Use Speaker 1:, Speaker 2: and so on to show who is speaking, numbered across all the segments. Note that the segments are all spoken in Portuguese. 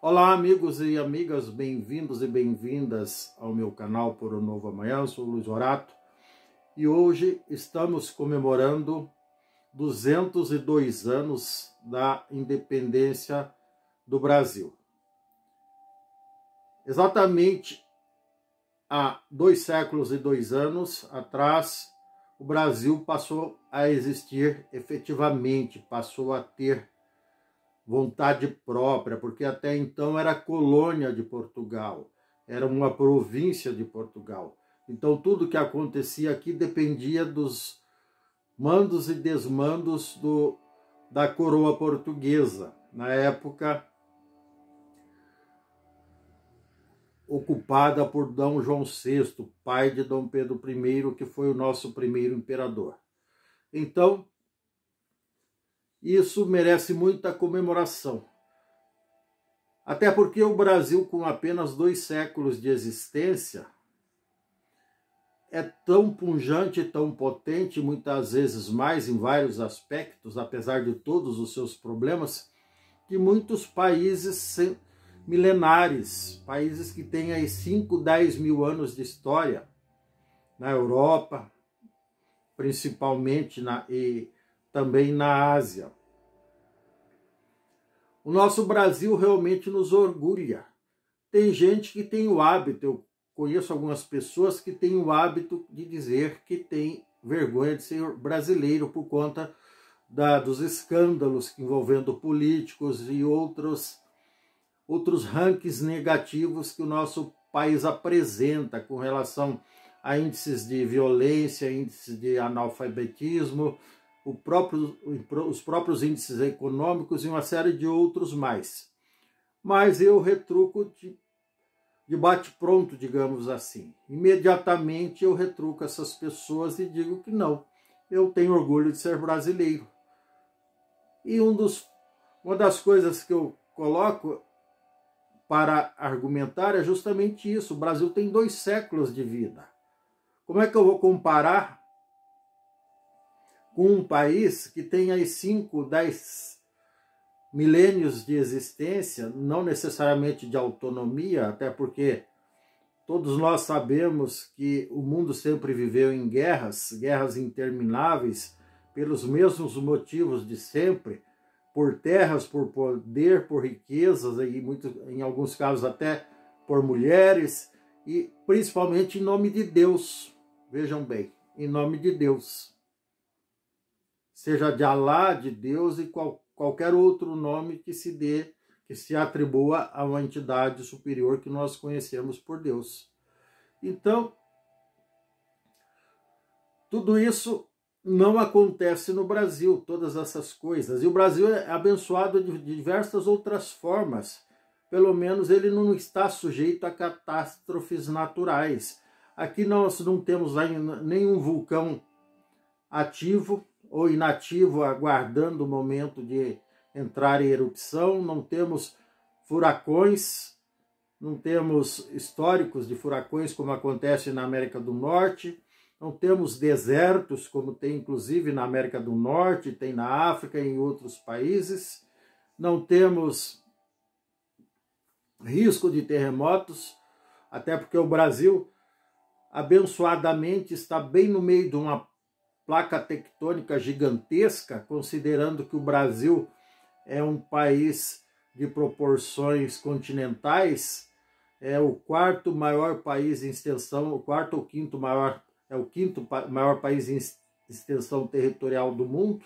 Speaker 1: Olá, amigos e amigas, bem-vindos e bem-vindas ao meu canal Por um Novo Amanhã. Eu sou o Luiz Horato e hoje estamos comemorando 202 anos da independência do Brasil. Exatamente há 2 séculos e 2 anos atrás, o Brasil passou a existir efetivamente, passou a ter vontade própria, porque até então era colônia de Portugal, era uma província de Portugal. Então tudo que acontecia aqui dependia dos mandos e desmandos da coroa portuguesa, na época ocupada por Dom João VI, pai de Dom Pedro I, que foi o nosso primeiro imperador. Então, isso merece muita comemoração. Até porque o Brasil, com apenas 2 séculos de existência, é tão pujante, tão potente, muitas vezes mais em vários aspectos, apesar de todos os seus problemas, que muitos países milenares, países que têm aí 5, 10 mil anos de história, na Europa, principalmente e também na Ásia. O nosso Brasil realmente nos orgulha. Tem gente que tem o hábito, eu conheço algumas pessoas que têm o hábito de dizer que tem vergonha de ser brasileiro por conta dos escândalos envolvendo políticos e outros rankings negativos que o nosso país apresenta com relação a índices de violência, índices de analfabetismo, os próprios índices econômicos e uma série de outros mais. Mas eu retruco de bate-pronto, digamos assim. Imediatamente eu retruco essas pessoas e digo que não, eu tenho orgulho de ser brasileiro. E uma das coisas que eu coloco para argumentar é justamente isso. O Brasil tem 2 séculos de vida. Como é que eu vou comparar com um país que tem aí 5, 10 milênios de existência, não necessariamente de autonomia, até porque todos nós sabemos que o mundo sempre viveu em guerras intermináveis, pelos mesmos motivos de sempre, por terras, por poder, por riquezas, e em alguns casos até por mulheres, e principalmente em nome de Deus. Vejam bem, em nome de Deus. Seja de Alá, de Deus e qualquer outro nome que se atribua a uma entidade superior que nós conhecemos por Deus. Então, tudo isso não acontece no Brasil, todas essas coisas. E o Brasil é abençoado de diversas outras formas. Pelo menos ele não está sujeito a catástrofes naturais. Aqui nós não temos nenhum vulcão ativo ou inativo, aguardando o momento de entrar em erupção. Não temos furacões, não temos históricos de furacões como acontece na América do Norte, não temos desertos como tem inclusive na América do Norte, tem na África e em outros países, não temos risco de terremotos, até porque o Brasil, abençoadamente, está bem no meio de uma placa tectônica gigantesca, considerando que o Brasil é um país de proporções continentais, é o 4º maior país em extensão, o 4º ou 5º maior, é o 5º maior país em extensão territorial do mundo.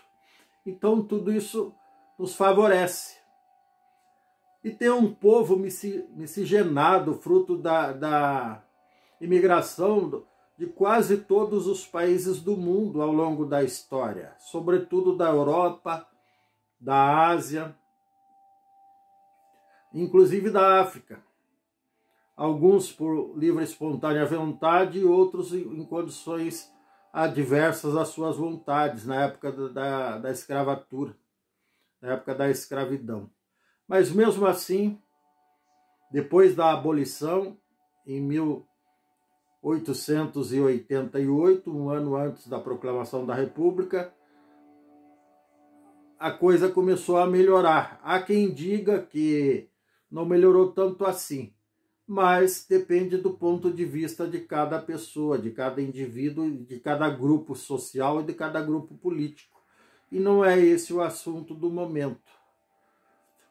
Speaker 1: Então tudo isso nos favorece. E tem um povo miscigenado, fruto da imigração de quase todos os países do mundo ao longo da história, sobretudo da Europa, da Ásia, inclusive da África. Alguns por livre e espontânea vontade e outros em condições adversas às suas vontades, na época da escravatura, na época da escravidão. Mas mesmo assim, depois da abolição, em 1888, um ano antes da proclamação da República, a coisa começou a melhorar. Há quem diga que não melhorou tanto assim. Mas depende do ponto de vista de cada pessoa, de cada indivíduo, de cada grupo social e de cada grupo político. E não é esse o assunto do momento.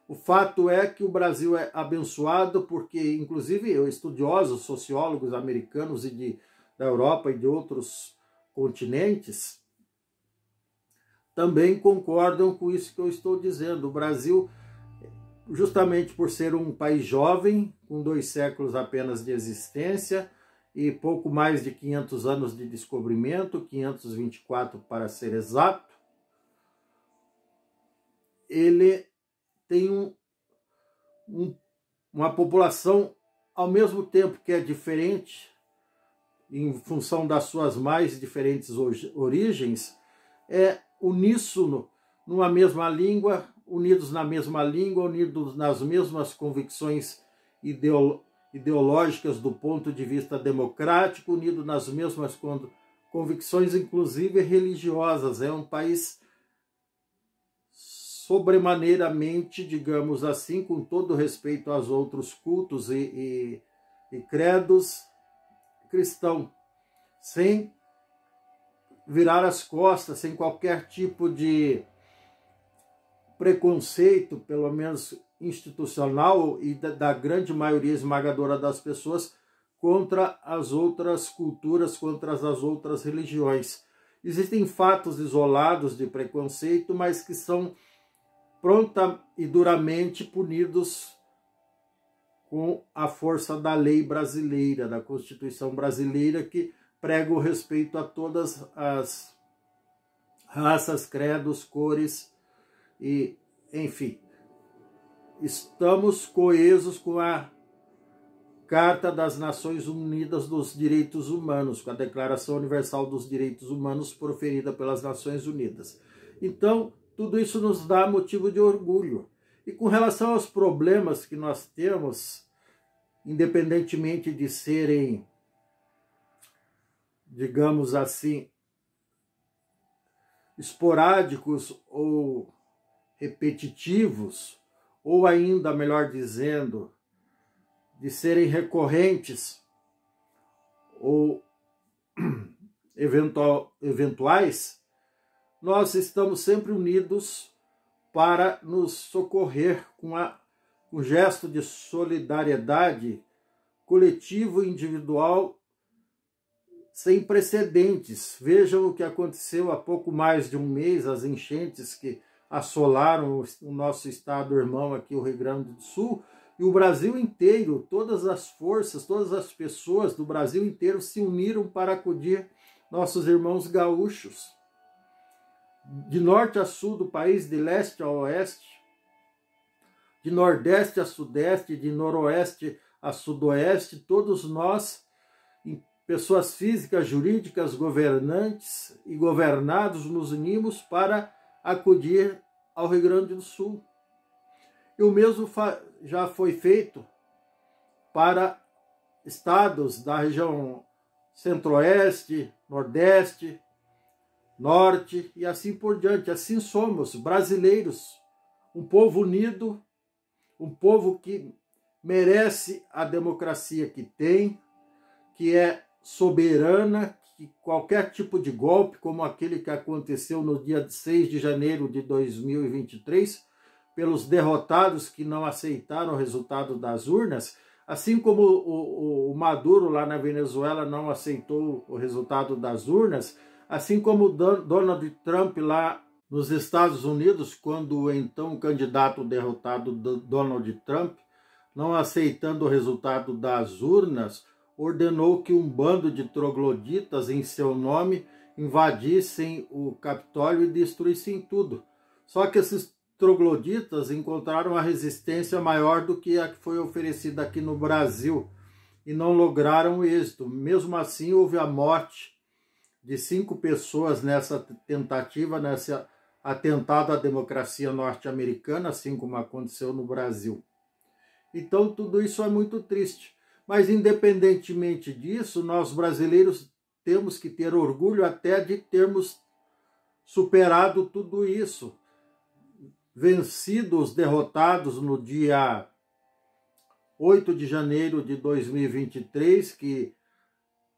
Speaker 1: O fato é que o Brasil é abençoado porque, inclusive, estudiosos, sociólogos americanos e da Europa e de outros continentes também concordam com isso que eu estou dizendo. O Brasil, justamente por ser um país jovem, com 2 séculos apenas de existência e pouco mais de 500 anos de descobrimento, 524 para ser exato, ele tem uma população, ao mesmo tempo que é diferente, em função das suas mais diferentes origens, é uníssono numa mesma língua, unidos na mesma língua, unidos nas mesmas convicções ideológicas do ponto de vista democrático, unidos nas mesmas convicções, inclusive religiosas. É um país sobremaneiramente, digamos assim, com todo respeito aos outros cultos e credos, cristão, sem virar as costas, sem qualquer tipo de preconceito, pelo menos institucional, e da grande maioria esmagadora das pessoas, contra as outras culturas, contra as outras religiões. Existem fatos isolados de preconceito, mas que são pronta e duramente punidos com a força da lei brasileira, da Constituição brasileira, que prega o respeito a todas as raças, credos, cores e, enfim. Estamos coesos com a Carta das Nações Unidas dos Direitos Humanos, com a Declaração Universal dos Direitos Humanos proferida pelas Nações Unidas. Então, tudo isso nos dá motivo de orgulho. E com relação aos problemas que nós temos, independentemente de serem, digamos assim, esporádicos ou repetitivos, ou ainda, melhor dizendo, de serem recorrentes ou eventuais, nós estamos sempre unidos para nos socorrer com um gesto de solidariedade coletivo e individual sem precedentes. Vejam o que aconteceu há pouco mais de um mês, as enchentes que assolaram o nosso estado irmão aqui, o Rio Grande do Sul, e o Brasil inteiro, todas as forças, todas as pessoas do Brasil inteiro se uniram para acudir nossos irmãos gaúchos. De norte a sul do país, de leste a oeste, de nordeste a sudeste, de noroeste a sudoeste, todos nós, pessoas físicas, jurídicas, governantes e governados, nos unimos para acudir ao Rio Grande do Sul. E o mesmo já foi feito para estados da região centro-oeste, nordeste, norte e assim por diante. Assim somos brasileiros, um povo unido, um povo que merece a democracia que tem, que é soberana, que qualquer tipo de golpe, como aquele que aconteceu no dia 6 de janeiro de 2023, pelos derrotados que não aceitaram o resultado das urnas, assim como o Maduro lá na Venezuela não aceitou o resultado das urnas, assim como Donald Trump lá nos Estados Unidos, quando o então candidato derrotado Donald Trump, não aceitando o resultado das urnas, ordenou que um bando de trogloditas em seu nome invadissem o Capitólio e destruíssem tudo. Só que esses trogloditas encontraram a resistência maior do que a que foi oferecida aqui no Brasil e não lograram êxito. Mesmo assim, houve a morte de 5 pessoas nessa tentativa, nesse atentado à democracia norte-americana, assim como aconteceu no Brasil. Então, tudo isso é muito triste. Mas, independentemente disso, nós brasileiros temos que ter orgulho até de termos superado tudo isso, vencido os derrotados no dia 8 de janeiro de 2023, que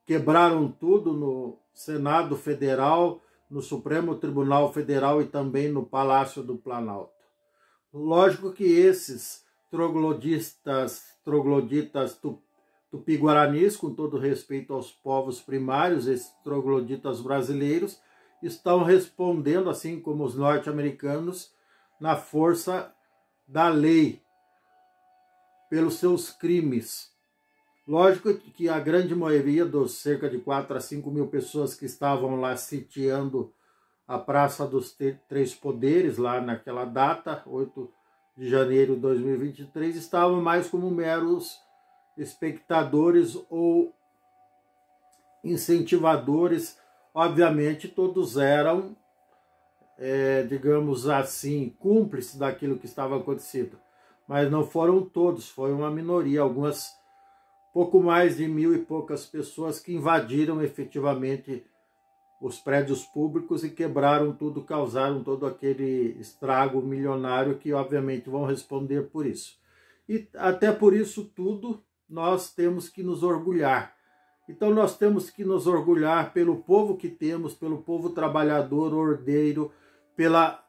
Speaker 1: quebraram tudo no Senado Federal, no Supremo Tribunal Federal e também no Palácio do Planalto. Lógico que esses trogloditas tupi-guaranis, com todo respeito aos povos primários, esses trogloditas brasileiros, estão respondendo, assim como os norte-americanos, na força da lei, pelos seus crimes. Lógico que a grande maioria dos cerca de 4 a 5 mil pessoas que estavam lá sitiando a Praça dos Três Poderes, lá naquela data, 8 de janeiro de 2023, estavam mais como meros espectadores ou incentivadores. Obviamente todos eram, digamos assim, cúmplices daquilo que estava acontecendo, mas não foram todos, foi uma minoria, algumas, pouco mais de 1.000 e poucas pessoas que invadiram efetivamente os prédios públicos e quebraram tudo, causaram todo aquele estrago milionário, que obviamente vão responder por isso. E até por isso tudo nós temos que nos orgulhar. Então nós temos que nos orgulhar pelo povo que temos, pelo povo trabalhador, ordeiro, pela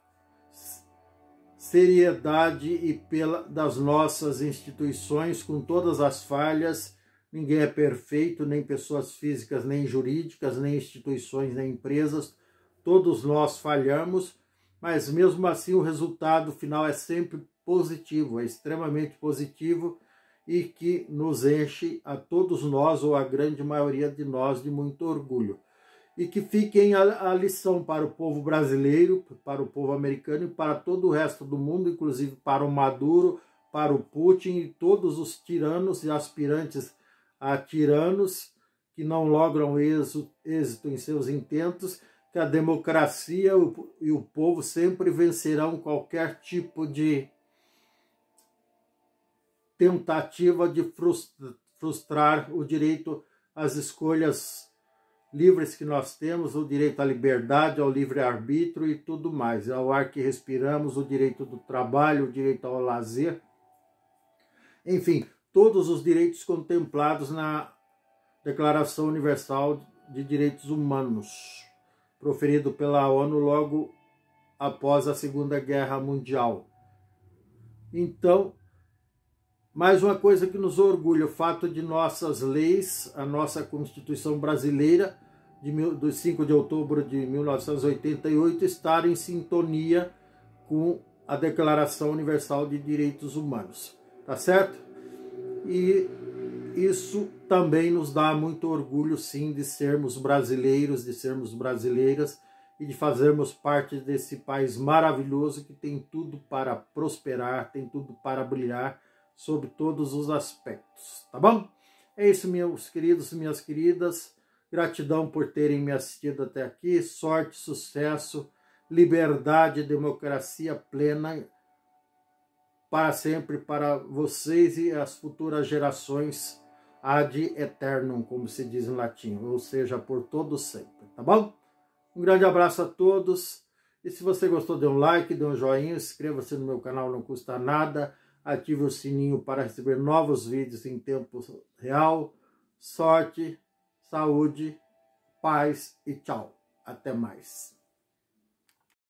Speaker 1: seriedade e das nossas instituições, com todas as falhas. Ninguém é perfeito, nem pessoas físicas, nem jurídicas, nem instituições, nem empresas. Todos nós falhamos, mas mesmo assim o resultado final é sempre positivo, é extremamente positivo, e que nos enche a todos nós, ou a grande maioria de nós, de muito orgulho. E que fiquem a lição para o povo brasileiro, para o povo americano e para todo o resto do mundo, inclusive para o Maduro, para o Putin e todos os tiranos e aspirantes a tiranos que não logram êxito em seus intentos, que a democracia e o povo sempre vencerão qualquer tipo de tentativa de frustrar o direito às escolhas livres que nós temos, o direito à liberdade, ao livre-arbítrio e tudo mais, ao ar que respiramos, o direito do trabalho, o direito ao lazer, enfim, todos os direitos contemplados na Declaração Universal de Direitos Humanos, proferido pela ONU logo após a Segunda Guerra Mundial. Então, mais uma coisa que nos orgulha, o fato de nossas leis, a nossa Constituição brasileira, do 5 de outubro de 1988, estar em sintonia com a Declaração Universal de Direitos Humanos. Tá certo? E isso também nos dá muito orgulho, sim, de sermos brasileiros, de sermos brasileiras e de fazermos parte desse país maravilhoso que tem tudo para prosperar, tem tudo para brilhar, sobre todos os aspectos, tá bom? É isso, meus queridos e minhas queridas. Gratidão por terem me assistido até aqui. Sorte, sucesso, liberdade, democracia plena para sempre, para vocês e as futuras gerações, ad eternum, como se diz em latim, ou seja, por todo sempre, tá bom? Um grande abraço a todos. E se você gostou, dê um like, dê um joinha, inscreva-se no meu canal, não custa nada. Ative o sininho para receber novos vídeos em tempo real. Sorte, saúde, paz e tchau. Até mais.